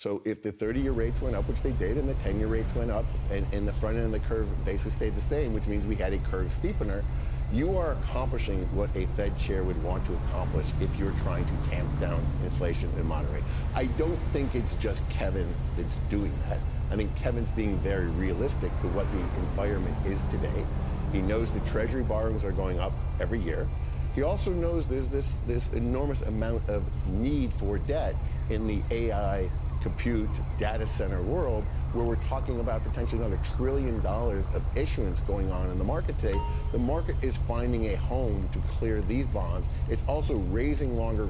So if the 30-year rates went up, which they did, and the 10-year rates went up, and the front end of the curve basically stayed the same, which means we had a curve steepener, you are accomplishing what a Fed chair would want to accomplish if you're trying to tamp down inflation and moderate. I don't think it's just Kevin that's doing that. I think Kevin's being very realistic to what the environment is today. He knows the Treasury borrowings are going up every year. He also knows there's this enormous amount of need for debt in the AI compute data center world, where we're talking about potentially another $1 trillion of issuance going on in the market today. The market is finding a home to clear these bonds. It's also raising longer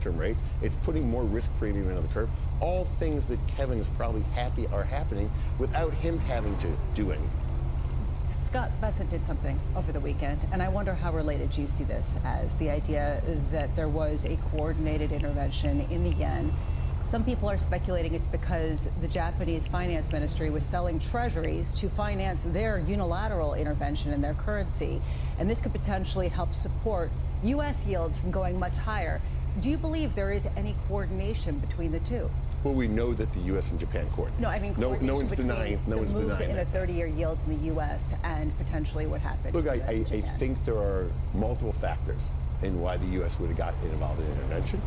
term rates. It's putting more risk premium into the curve. All things that Kevin is probably happy are happening without him having to do anything. Scott Bessent did something over the weekend, and I wonder how related you see this as, the idea that there was a coordinated intervention in the yen. Some people are speculating it's because the Japanese finance ministry was selling treasuries to finance their unilateral intervention in their currency, and this could potentially help support U.S. yields from going much higher. Do you believe there is any coordination between the two? Well, we know that the U.S. and Japan coordinate. No, I mean no one's denying. No one's denying in the 30-year yields in the U.S. and potentially what happened. Look, I think there are multiple factors in why the U.S. would have gotten involved in intervention.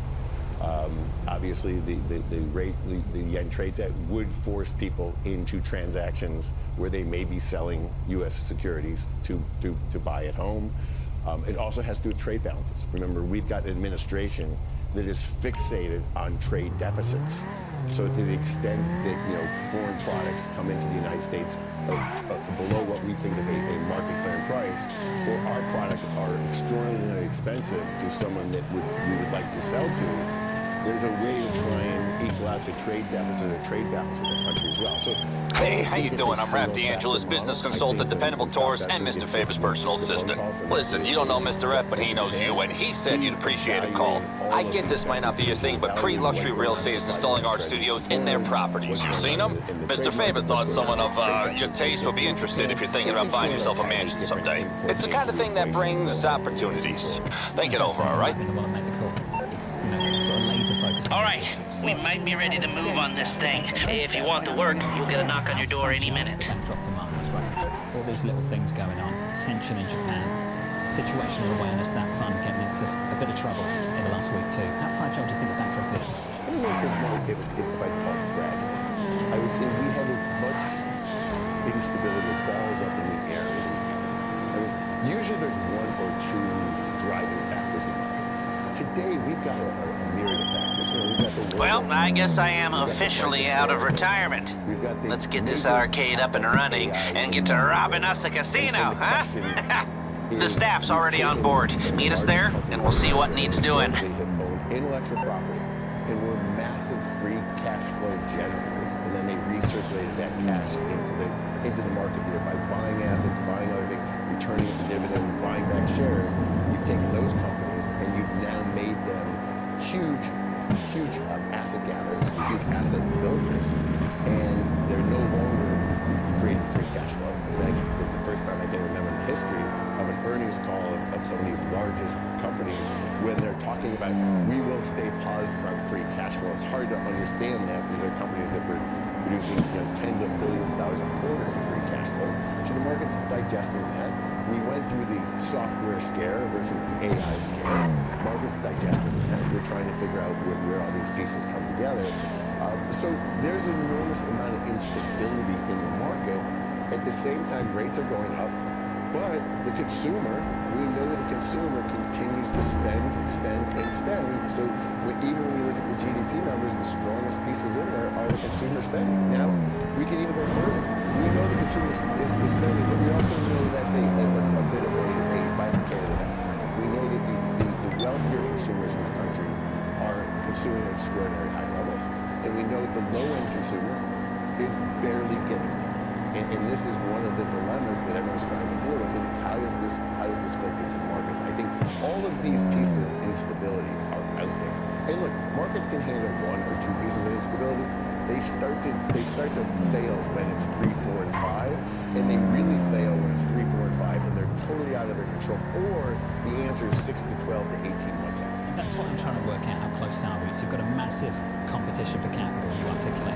Obviously, the rate the yen trades at would force people into transactions where they may be selling U.S. securities to buy at home. It also has to do with trade balances. Remember, we've got an administration that is fixated on trade deficits. So to the extent that foreign products come into the United States below what we think is a market clearing price, or our products are extraordinarily expensive to someone that we would like to sell to, there's a way to try and equal out the trade deficit or trade balance with the country as well. So, hey, how you doing? I'm Rap DeAngelis, business consultant, dependable tourist, and Mr. Favor's personal assistant. Listen, you don't know Mr. F, but he knows you, and he said you'd appreciate a call. I get this might not be your thing, but pre-luxury real estate is installing art studios in their properties. You seen them? Mr. Favor thought someone of your taste would be interested if you're thinking about buying yourself a mansion someday. It's the kind of thing that brings opportunities. Think it over, all right? All right, we might be ready to move on this thing. If you want to work, you'll get a knock on your door any minute. All these little things going on. Tension in Japan. Situational awareness, that fund getting into a bit of trouble in the last week too. How fragile do you think the backdrop is? I don't know if I call it fragile. I would say we have as much instability with balls up in the air as we've had. I mean, usually there's one or two driving factors in life. Today, we've got a myriad of factors. We've got the well, I guess I am officially out of retirement. Let's get this arcade up and running and get to robbing us a casino, huh? The staff's already on board. Meet us there, and we'll see what needs doing. They have owned intellectual property, and we're massive free cash flow generators, and then they recirculated that cash into the market either by buying assets, buying other things, returning dividends, buying back shares. You've taken those companies, and you've now made them huge asset gatherers, huge asset builders, and they're no longer creating free cash flow. In fact, this is the first time I can remember in the history of an earnings call of some of these largest companies when they're talking about, we will stay positive about free cash flow. It's hard to understand that. These are companies that were producing tens of billions of dollars a quarter in free cash flow. So the market's digesting that. We went through the software scare versus the AI scare. Market's digesting that. We're trying to figure out where all these pieces come together. So there's an enormous amount of instability in the market. At the same time, rates are going up, but the consumer, we know the consumer continues to spend. So even when we look at the GDP numbers, the strongest pieces in there are the consumer spending. Now, we can even go further. We know the consumer is spending, but we also know that's a bit of a bifurcated event. We know that the wealthier consumers in this country are consuming at extraordinary high levels. And we know the low-end consumer is barely getting there. And this is one of the dilemmas that everyone's trying to deal with. And how does this filter into the markets? I think all of these pieces of instability are out there. And look, markets can handle one or two pieces of instability. They start to fail when it's 3, 4, and 5, and they really fail when it's 3, 4, and 5, and they're totally out of their control. Or the answer is 6 to 12 to 18 months out. And that's what I'm trying to work out, how close are we? So you've got a massive competition for capital, you articulate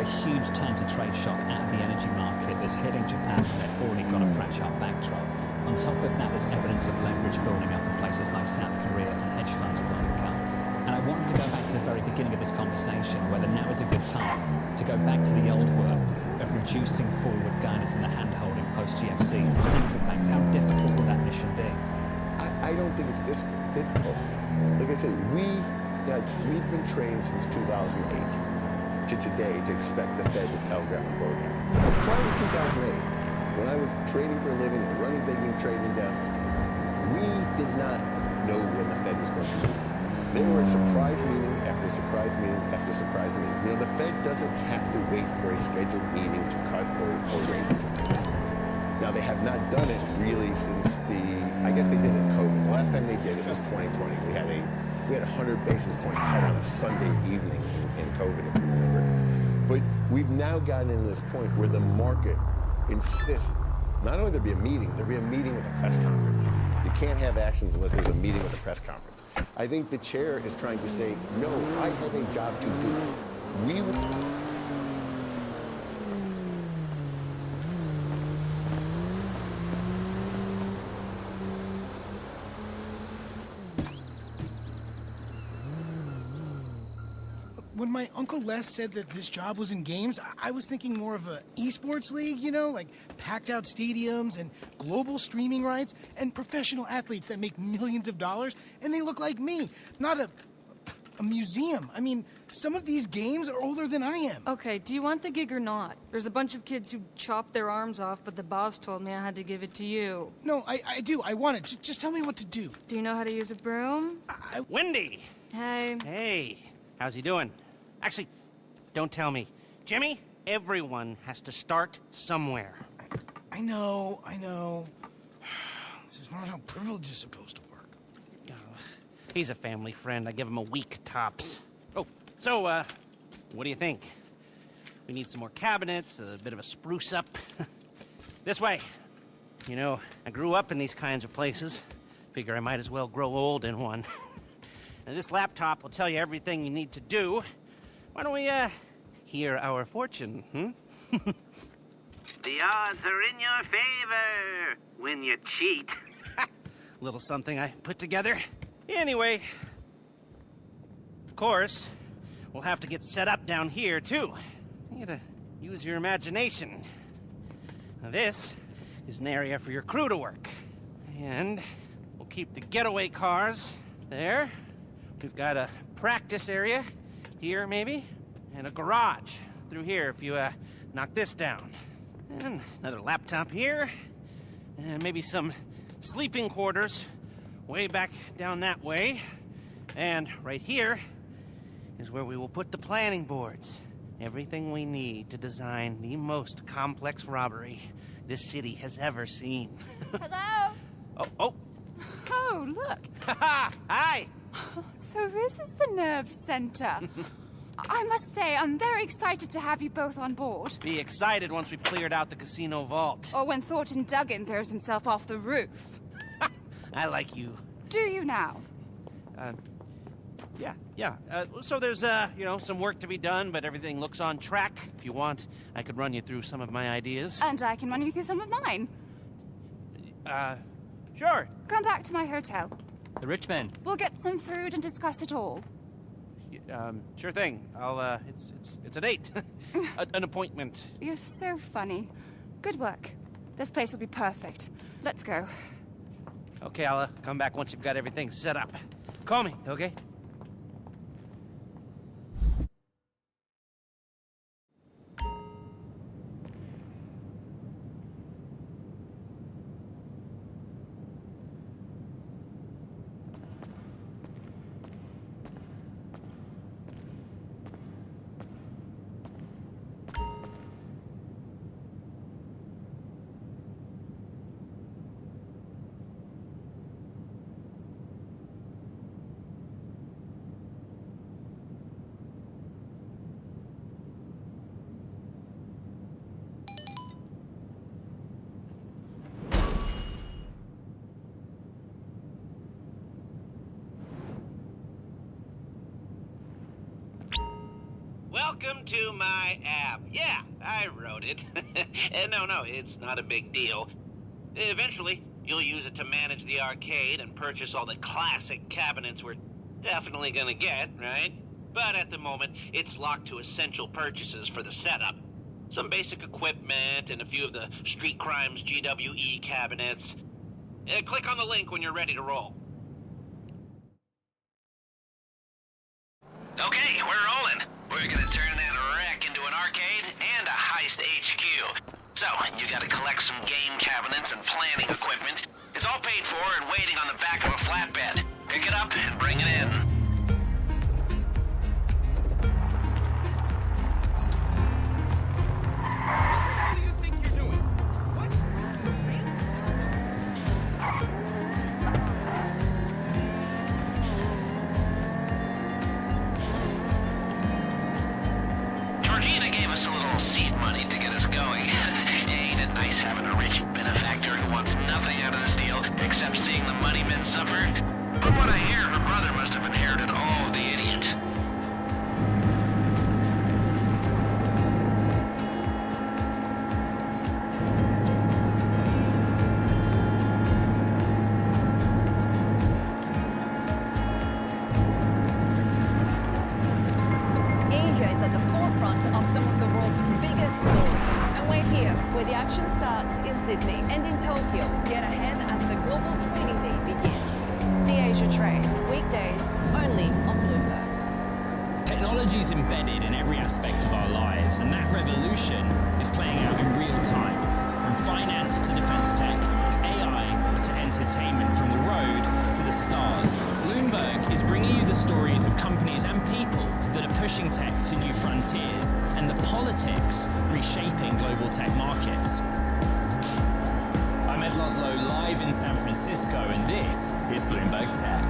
a huge terms of trade shock out of the energy market that's hitting Japan, and they've already got a fragile backdrop. On top of that, there's evidence of leverage building up in places like South Korea and hedge funds blowing up. And I wanted to go back to the very beginning of this conversation, whether now is a good time to go back to the old world of reducing forward guidance and the hand-holding post-GFC. Central banks, how difficult will that mission be? I don't think it's this difficult. Like I said, we've been trained since 2008 to today to expect the Fed to telegraph and forecast. Prior to 2008, when I was trading for a living and running big trading desks, we did not know when the Fed was going to move. There were surprise meeting after surprise meeting after surprise meeting. You know, the Fed doesn't have to wait for a scheduled meeting to cut or raise interest rates. Now, they have not done it really since I guess they did it in COVID. The last time they did it was 2020. We had a 100 basis point cut on a Sunday evening in COVID, if you remember. But we've now gotten into this point where the market insists not only there be a meeting, there be a meeting with a press conference. You can't have actions unless there's a meeting with a press conference. I think the chair is trying to say, no, I have a job to do. When my Uncle Les said that this job was in games, I was thinking more of a esports league, you know, like packed out stadiums and global streaming rights and professional athletes that make millions of dollars, and they look like me, not a museum. I mean, some of these games are older than I am. Okay, do you want the gig or not? There's a bunch of kids who chopped their arms off, but the boss told me I had to give it to you. No, I do. I want it. Just tell me what to do. Do you know how to use a broom? Wendy! Hey. Hey, how's he doing? Actually, don't tell me. Jimmy, everyone has to start somewhere. I know. This is not how privilege is supposed to work. Oh, he's a family friend. I give him a week tops. Oh, so, what do you think? We need some more cabinets, a bit of a spruce up. This way. You know, I grew up in these kinds of places. Figure I might as well grow old in one. And this laptop will tell you everything you need to do. Why don't we, hear our fortune, The odds are in your favor when you cheat. Little something I put together. Anyway, of course, we'll have to get set up down here, too. You gotta use your imagination. Now, this is an area for your crew to work. And we'll keep the getaway cars there. We've got a practice area here, maybe, and a garage through here if you knock this down. And another laptop here, and maybe some sleeping quarters way back down that way. And right here is where we will put the planning boards. Everything we need to design the most complex robbery this city has ever seen. Hello? Oh. Oh, look. Hi! So this is the nerve center. I must say, I'm very excited to have you both on board. Be excited once we've cleared out the casino vault. Or when Thornton Duggan throws himself off the roof. I like you. Do you now? Yeah. So there's, some work to be done, but everything looks on track. If you want, I could run you through some of my ideas. And I can run you through some of mine. Sure. Come back to my hotel. The rich man. We'll get some food and discuss it all. Sure thing. I'll, it's a date. An appointment. You're so funny. Good work. This place will be perfect. Let's go. Okay, I'll come back once you've got everything set up. Call me, okay? Welcome to my app. Yeah, I wrote it. And no, it's not a big deal. Eventually, you'll use it to manage the arcade and purchase all the classic cabinets we're definitely gonna get, right? But at the moment, it's locked to essential purchases for the setup. Some basic equipment and a few of the Street Crimes GWE cabinets. Click on the link when you're ready to roll. Okay, we're rolling. We're gonna turn that wreck into an arcade and a heist HQ. So, you gotta collect some game cabinets and planning equipment. It's all paid for and waiting on the back of a flatbed. Pick it up and bring it in. What do you think you're doing? What? Georgina gave us a little seed money to get us going. Ain't it nice having a rich benefactor who wants nothing out of this deal except seeing the money men suffer? From what I hear, her brother must have inherited all of the idiot. Asia is at the forefront of some of the world's biggest stories. And we're here, where the action starts in Sydney. And in Tokyo, get ahead as the global trading day begins. The Asia Trade, weekdays, only on Bloomberg. Technology is embedded in every aspect of our lives, and that revolution is playing out in real time. From finance to defense tech, AI to entertainment, from the road to the stars. Bloomberg is bringing you the stories of companies and people that are pushing tech to new frontiers, and the politics reshaping global tech markets. I'm Ed Ludlow, live in San Francisco, and this is Bloomberg Tech.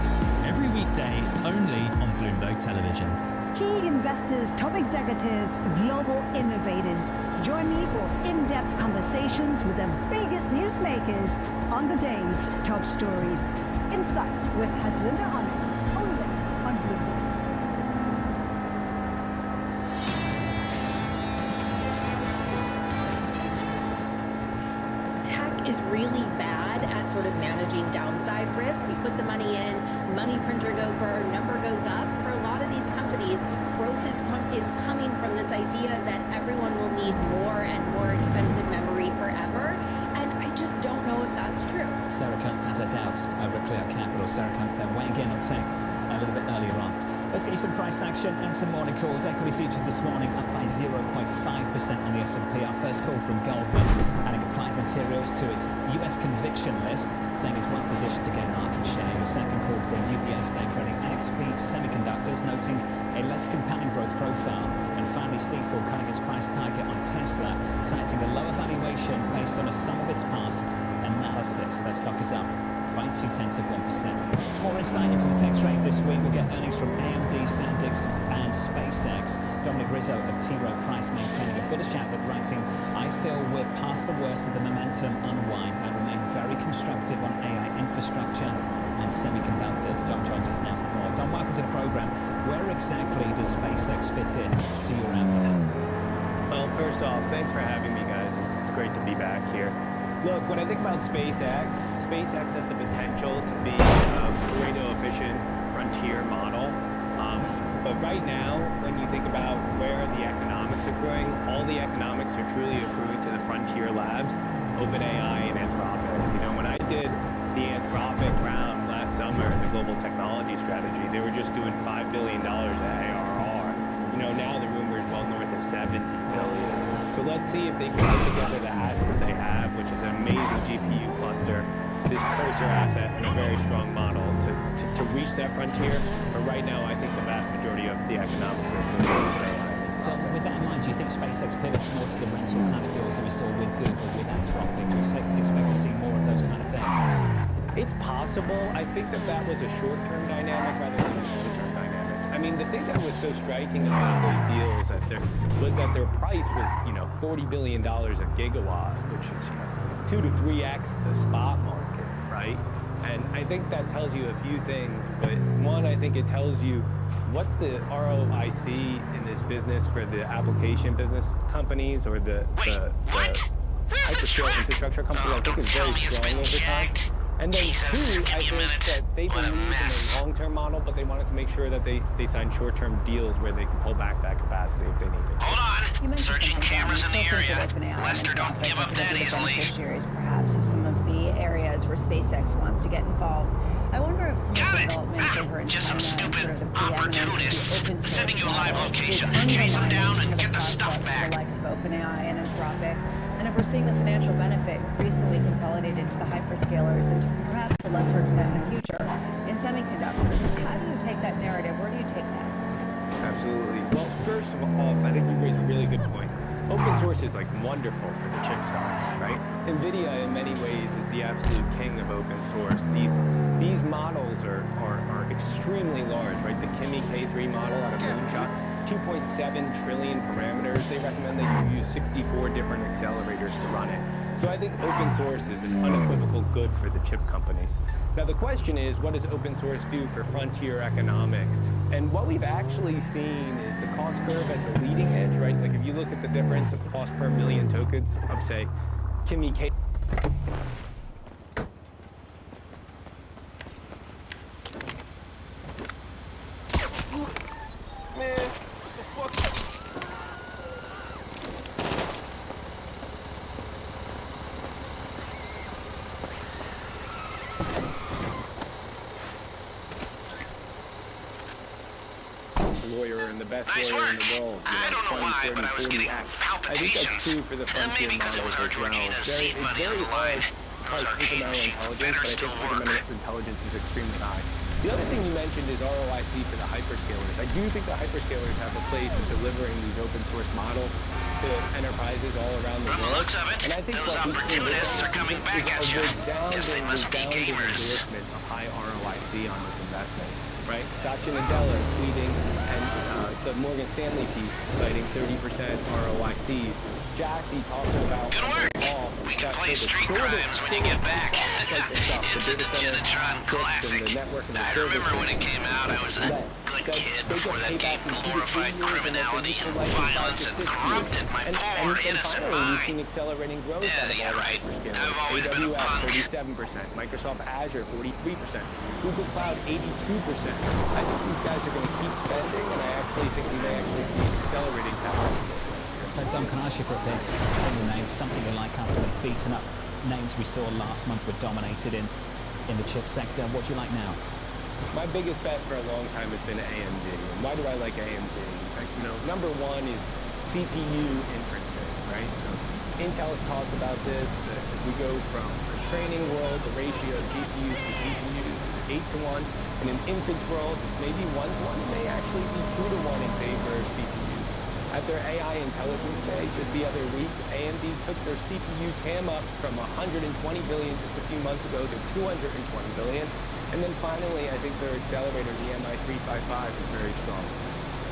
Every weekday, only on Bloomberg Television. Key investors, top executives, global innovators. Join me for in-depth conversations with the biggest newsmakers on the day's top stories. Insight with Haslinda Ahmed, only on Bloomberg. Is really bad at sort of managing downside risk. We put the money in, money printer number goes up. For a lot of these companies, growth is coming from this idea that everyone will need more and more expensive memory forever. And I just don't know if that's true. Sarah Kunst has her doubts over at Clear Capital. Sarah Kunst then weighing in on tech a little bit earlier on. Let's get you some price action and some morning calls. Equity futures this morning up by 0.5% on the S&P. Our first call from Goldman, adding applied materials to its US conviction list, saying it's well positioned to gain market share. Your second call from UBS, downgrading NXP Semiconductors, noting a less compelling growth profile. And finally, Stifel cutting its price target on Tesla, citing a lower valuation based on a sum of its past analysis. That stock is up by 0.2%. More insight into the tech trade this week. We'll get earnings from AMD, SanDisk, and SpaceX. Dominic Rizzo of T. Rowe Price maintaining a bullish outlook, writing, I feel we're past the worst of the momentum unwind. I remain very constructive on AI infrastructure and semiconductors. Dom joins us now for more. Dom, welcome to the program. Where exactly does SpaceX fit in to your outlook? Well, first off, thanks for having me, guys. It's great to be back here. Look, when I think about SpaceX has the potential to be a radio-efficient frontier model. But right now, when you think about where the economics are accruing, all the economics are truly accruing to the frontier labs, OpenAI and Anthropic. You know, when I did the Anthropic round last summer, the global technology strategy, they were just doing $5 billion at ARR. You know, now the rumor is well north of $70 billion. So let's see if they can put together the assets they have, which is an amazing GPU cluster, this cursor asset, and a very strong model to reach that frontier. But right now, I think the vast majority of the economics are AI. So with that in mind, do you think SpaceX pivots more to the rental kind of deals that we saw with Google, with Anthropic? Do you expect to see more of those kind of things? It's possible. I think that was a short-term dynamic rather than a long-term dynamic. I mean, the thing that was so striking about those deals was that their price was, $40 billion a gigawatt, which is, 2 to 3x the spot market, right? And I think that tells you a few things, but one, I think it tells you what's the ROIC in this business for the application business companies or the hyperscale infrastructure companies? I think is very strong over time. And then two, I think that they believe in a long-term model, but they wanted to make sure that they sign short-term deals where they can pull back that capacity if they need it. Hold on. Searching cameras in the area. Lester, don't give up that easily. Beneficiaries, perhaps, of some of the areas where SpaceX wants to get involved. I wonder if some of the developments over in Just some China and stupid sort of the preeminence of opportunists. the open source Sending you a live models location. is Chase them down undermining some and of get the stuff prospects back. for the likes of OpenAI and Anthropic. And if we're seeing the financial benefit increasingly consolidated to the hyperscalers and to perhaps a lesser extent in the future in semiconductors, how do you take that narrative? Where do you take that? Absolutely. Well, first of all, I think you raised a really good point. Open source is like wonderful for the chip stocks, right? NVIDIA in many ways is the absolute king of open source. These models are extremely large, right? The Kimi K3 model out of Moonshot, 2.7 trillion parameters. They recommend that you use 64 different accelerators to run it. So I think open source is an unequivocal good for the chip companies. Now the question is, what does open source do for frontier economics? And what we've actually seen is the cost curve at the leading edge, right? Like if you look at the difference of cost per million tokens of, say, Kimi K. Man, what the fuck? Lawyer and the best Nice lawyer work. in the world. I don't know why, but I was getting I think that's palpitations. true for the frontier Maybe because it was models our as well. Georgina's It's seed money on very the line. hard to Those price arcane fundamental machines intelligence, better but I still think work. fundamental intelligence is extremely high. The other thing you mentioned is ROIC for the hyperscalers. I do think the hyperscalers have a place in delivering these open source models to enterprises all around the From the world. looks of it, And I think those what we've seen opportunists are coming back at you. Guess they must be gamers. Endorsement of high ROIC on this investment, right? Satya Nadella tweeting and the Morgan Stanley piece citing 30% ROICs. Jassy talking about Good work. We can play street crimes when you get back. It's a Genitron classic. I remember when it came out, I was a good kid before that game glorified criminality and violence and corrupted my poor innocent mind. We've seen accelerating growth out of Yeah, all right. hyperscalers. I've always been a AWS, punk. 37%. Microsoft Azure, 43%. Google Cloud, 82%. I think these guys are going to keep spending, and I actually think we may actually see accelerating capital. So, Dom, can I ask you for a pick? A single name, something you like after the beaten up names we saw last month were dominated in the chip sector. What do you like now? My biggest bet for a long time has been AMD. And why do I like AMD? Like, number one is CPU inferencing, right? So Intel's talked about this, that if we go from a training world, the ratio of GPUs to CPUs is 8-to-1. In an inference world, it's maybe 1-to-1. It may actually be 2-to-1 in favor of CPUs. At their AI Intelligence Day just the other week, AMD took their CPU TAM up from 120 billion just a few months ago to 220 billion. And then finally, I think their accelerator, the MI355, is very strong.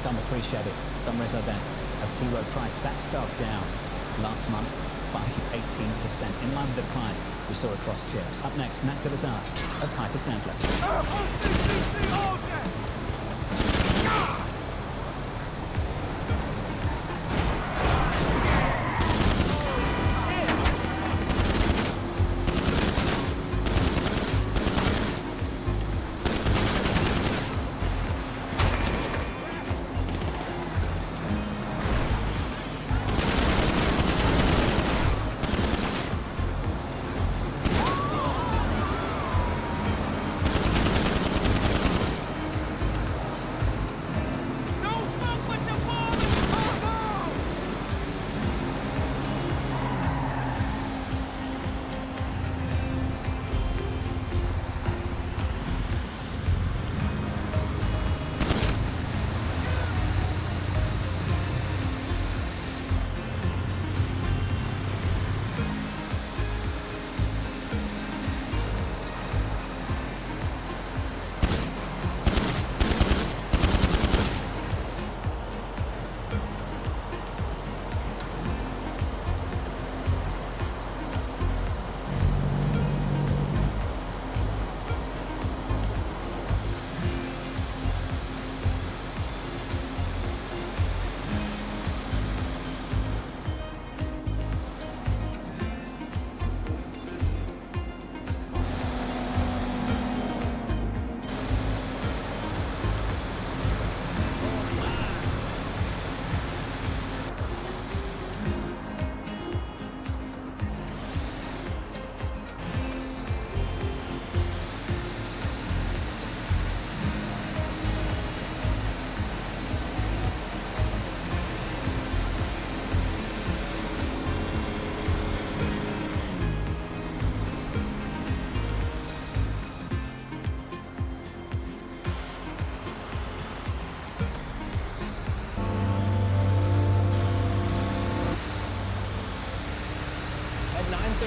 Dom, appreciate it. Dom Rizzo there of T. Rowe Price. That stock down last month by 18%, in line with the climb we saw across chips. Up next, Nat Tilazar of Piper Sandler.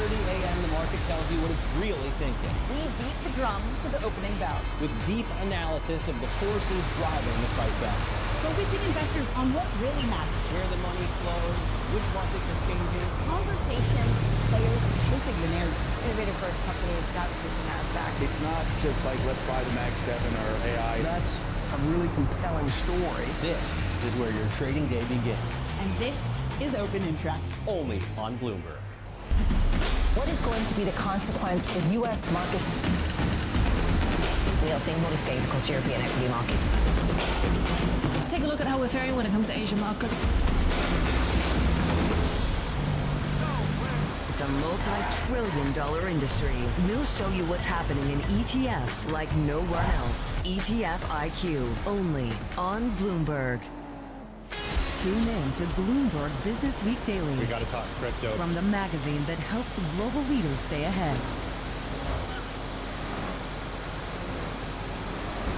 a.m., the market tells you what it's really thinking. We beat the drum to the opening bell. With deep analysis of the forces driving the price action. Focusing investors on what really matters. Where the money flows, which markets are changing. Conversations, players shaping the narrative. Innovative growth companies got moved to NASDAQ. It's not just like, let's buy the Mag 7 or AI. That's a really compelling story. This is where your trading day begins. And this is open interest. Only on Bloomberg. What is going to be the consequence for U.S. markets? We are seeing modest gains across European equity markets. Take a look at how we're faring when it comes to Asian markets. It's a multi-trillion-dollar industry. We'll show you what's happening in ETFs like nowhere else. ETF IQ, only on Bloomberg. Tune in to Bloomberg Business Week Daily. We got to talk crypto. From the magazine that helps global leaders stay ahead.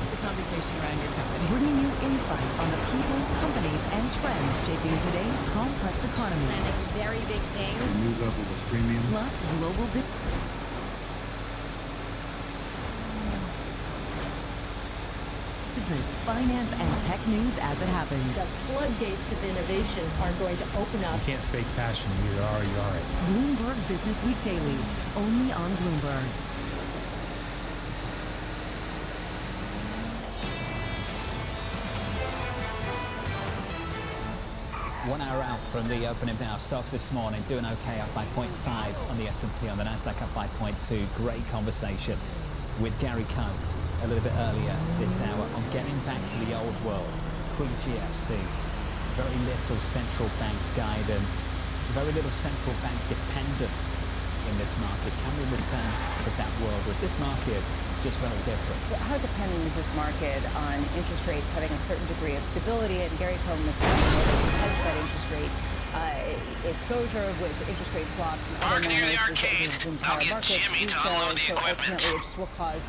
It's the conversation around your company. Bringing you insight on the people, companies, and trends shaping today's complex economy. Planning very big things. A new level of premium. Plus global business, finance, and tech news as it happens. The floodgates of innovation are going to open up. You can't fake passion. You either are or you aren't. Bloomberg Business Week Daily, only on Bloomberg. One hour out from the opening now. Stocks this morning doing okay, up by 0.5 on the S&P, on the Nasdaq up by 0.2. Great conversation with Gary Cohn a little bit earlier this hour on getting back to the old world, pre-GFC. Very little central bank guidance, very little central bank dependence in this market. Can we return to that world, or is this market just very different? How dependent is this market on interest rates having a certain degree of stability? And Gary Cohn was saying that we can hedge that interest rate exposure with interest rate swaps and other manners the entire market to do so. And so ultimately it just will cause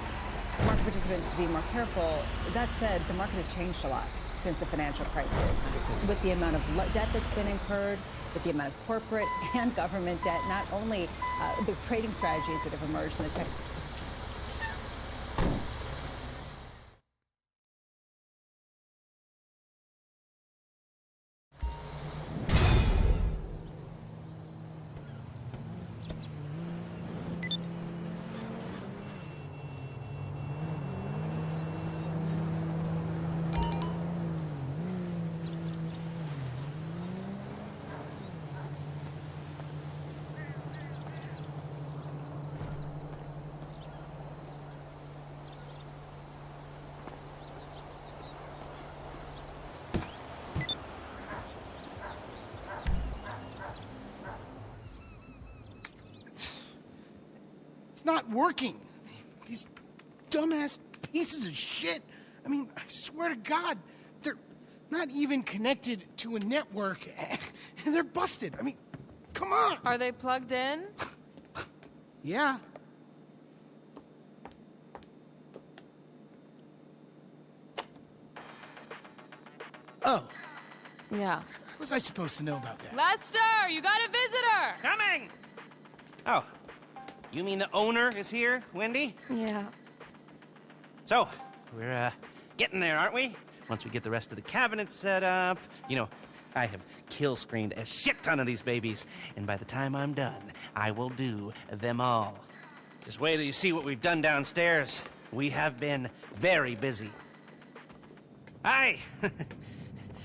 market participants to be more careful. That said, the market has changed a lot since the financial crisis. With the amount of debt that's been incurred, with the amount of corporate and government debt, not only the trading strategies that have emerged in the tech. It's not working. These dumbass pieces of shit. I mean, I swear to God, they're not even connected to a network, and they're busted. I mean, come on. Are they plugged in? Yeah. Oh. Yeah. What was I supposed to know about that? Lester, you got a visitor! Coming! Oh. You mean the owner is here, Wendy? Yeah. So, we're, getting there, aren't we? Once we get the rest of the cabinet set up. You know, I have kill-screened a shit ton of these babies, and by the time I'm done, I will do them all. Just wait till you see what we've done downstairs. We have been very busy. Hi!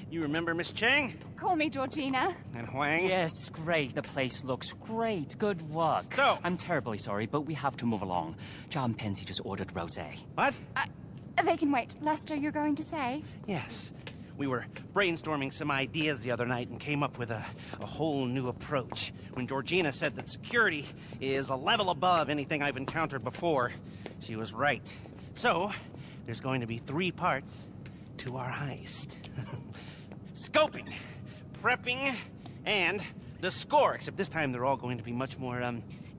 You remember Miss Chang? Call me Georgina. And Huang? Yes, great. The place looks great. Good work. So? I'm terribly sorry, but we have to move along. John Pensy just ordered rosé. What? They can wait. Lester, you're going to say? Yes. We were brainstorming some ideas the other night and came up with a whole new approach. When Georgina said that security is a level above anything I've encountered before, she was right. So, there's going to be 3 parts to our heist. Scoping, prepping, and the score. Except this time they're all going to be much more,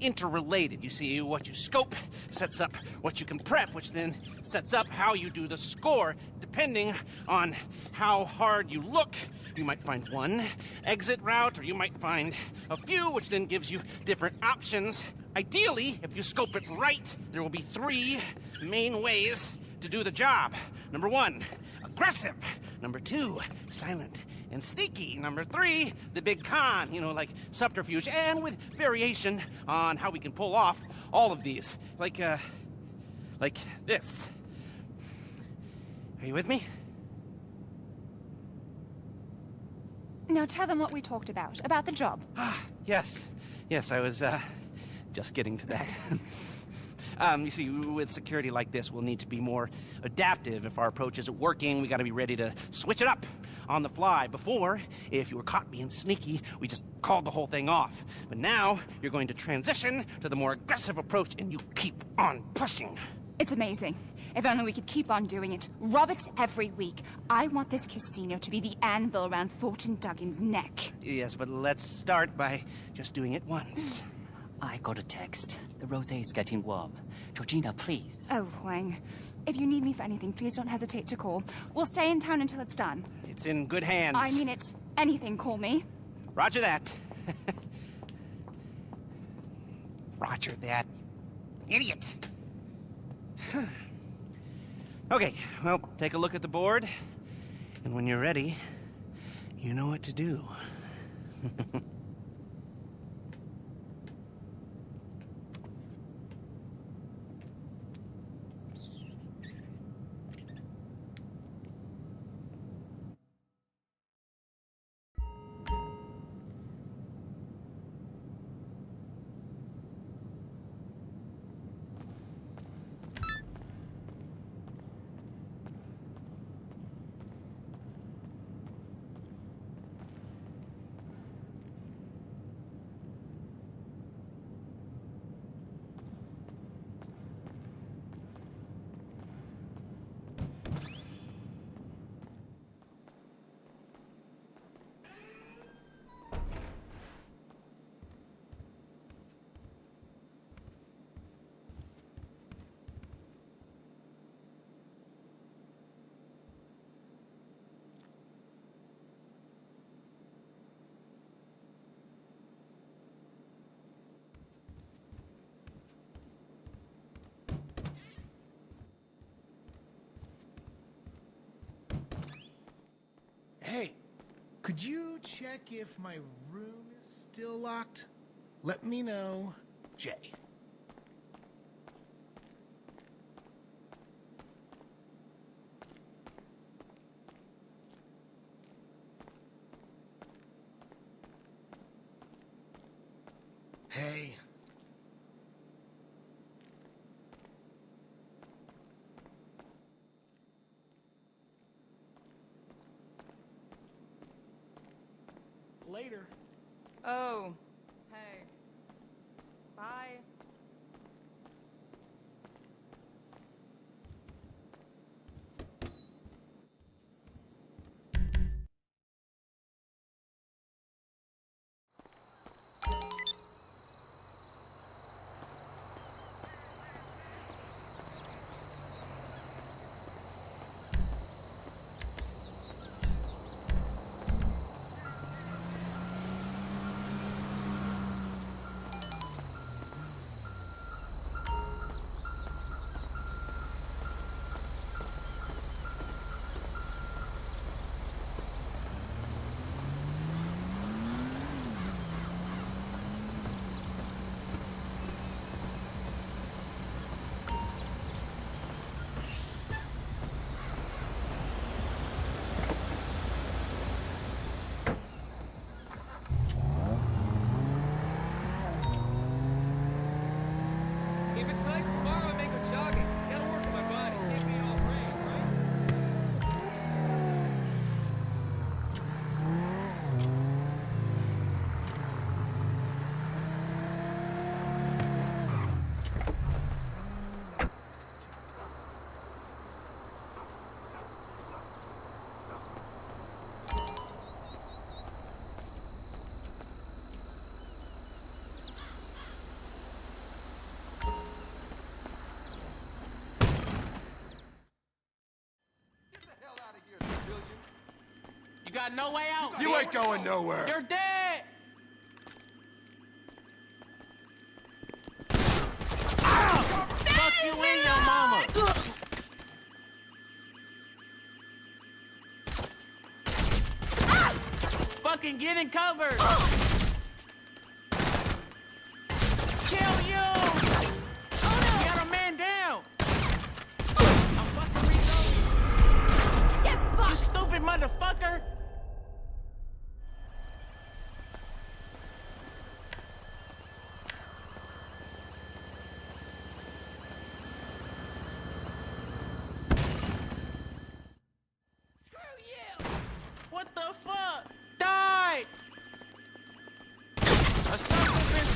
interrelated. You see, what you scope sets up what you can prep, which then sets up how you do the score. Depending on how hard you look, you might find one exit route, or you might find a few, which then gives you different options. Ideally, if you scope it right, there will be 3 main ways to do the job. Number 1, aggressive. Number 2, silent and sneaky. Number 3, the big con, like subterfuge, and with variation on how we can pull off all of these. Like this. Are you with me? Now tell them what we talked about the job. Yes, I was, just getting to that. You see, with security like this, we'll need to be more adaptive. If our approach isn't working, we gotta be ready to switch it up on the fly. Before, if you were caught being sneaky, we just called the whole thing off. But now, you're going to transition to the more aggressive approach, and you keep on pushing. It's amazing. If only we could keep on doing it. Rob it every week. I want this casino to be the anvil around Thornton Duggan's neck. Yes, but let's start by just doing it once. I got a text. The rosé is getting warm. Georgina, please. Oh, Huang. If you need me for anything, please don't hesitate to call. We'll stay in town until it's done. It's in good hands. I mean it. Anything, call me. Roger that. Roger that. Idiot. Okay, well, take a look at the board. And when you're ready, you know what to do. Hey, could you check if my room is still locked? Let me know, Jay. Hey. Later. Oh. Hey. Bye. got no way out. You ain't going nowhere. You're dead. Ow! Fuck you and your mama. Fucking get in cover. Kill you. Get a man down. I'm fucking reloading. Get fucked. You stupid motherfucker. What the fuck? Die! A son of a bitch.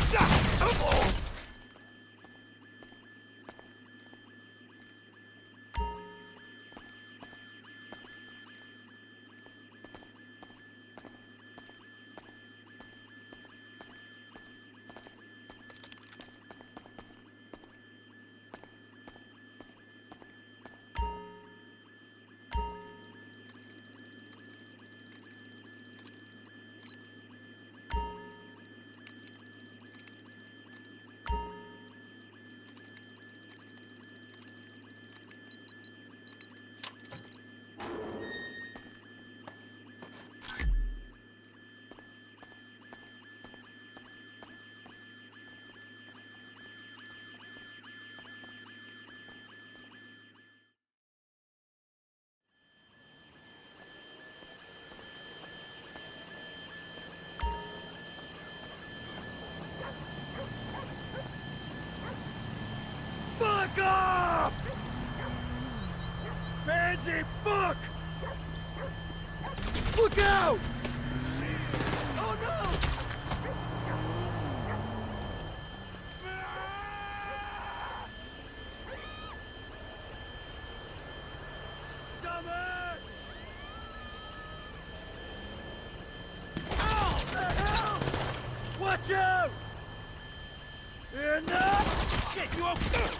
Fuck off! Pansy, fuck! Look out! Oh no! Dumbass! Ow! The hell? Watch out! Enough! Shit, you okay?